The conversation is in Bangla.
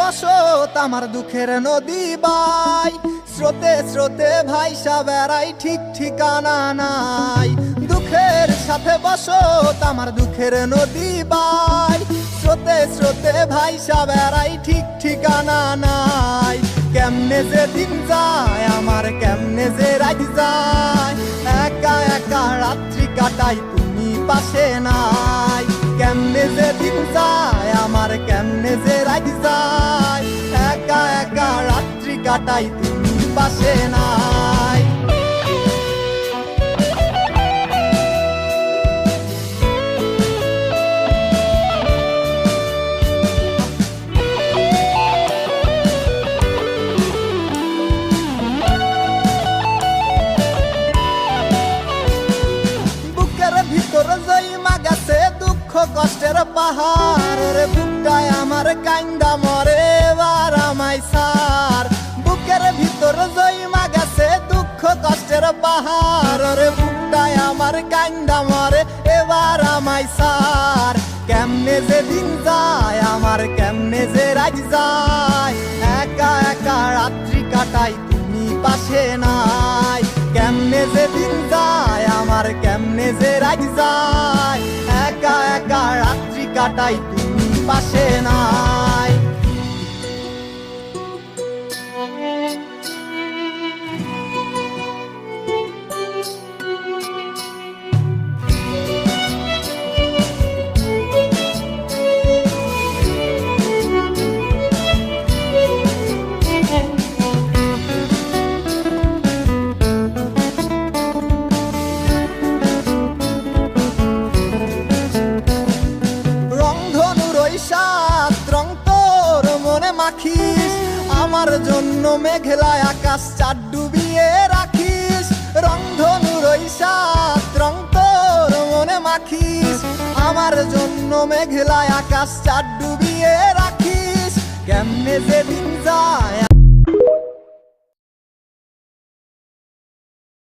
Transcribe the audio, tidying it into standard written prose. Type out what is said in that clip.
বসত আমার দুঃখের নদী বাই, স্রোতে স্রোতে ভাইসা বেড়াই ঠিক ঠিকানা নাই। দুঃখের সাথে বসত আমার দুঃখের নদী বাই, স্রোতে স্রোতে ভাইসা বেড়াই ঠিক ঠিকানা নাই। কেমনে যে দিন যায় আমার, কেমনে যে রাত যায়, একা একা রাত্রি কাটাই তুমি পাশে নাই। কেমনে যে দিন যায় আমার, কেমনে যে রাত যায়, একা একা রাত্রি কাটাই তুমি পাশে নাই। ভিতর জইমা গেছে দুঃখ কষ্টের পাহাড়, রে বুকটায় আমার কান্দা মরে এবার আমায় সার। বুকের ভিতর জইমা গেছে দুঃখ কষ্টের পাহাড়, রে বুকটায় আমার কান্দা মরে এবার আমায় সার। কেমনে যে দিন যায় আমার, কেমনে যে রাত যায়, একা একা রাত্রি কাটাই তুমি পাশে নাই। কেমনে যে দিন যায় আমার, কেমনে যে রাত যায়, একা একা রাত্রি কাটাই তুমি পাশে নাই। মাখিস আমার জন্য মেঘলা আকাশ চাঁদ ডুবিয়ে রাখিস, রংধনুর ওই সাত রং তোর মনে মাখিস। আমার জন্য মেঘলা আকাশ চাঁদ ডুবিয়ে রাখিস, কেমনে যে দিন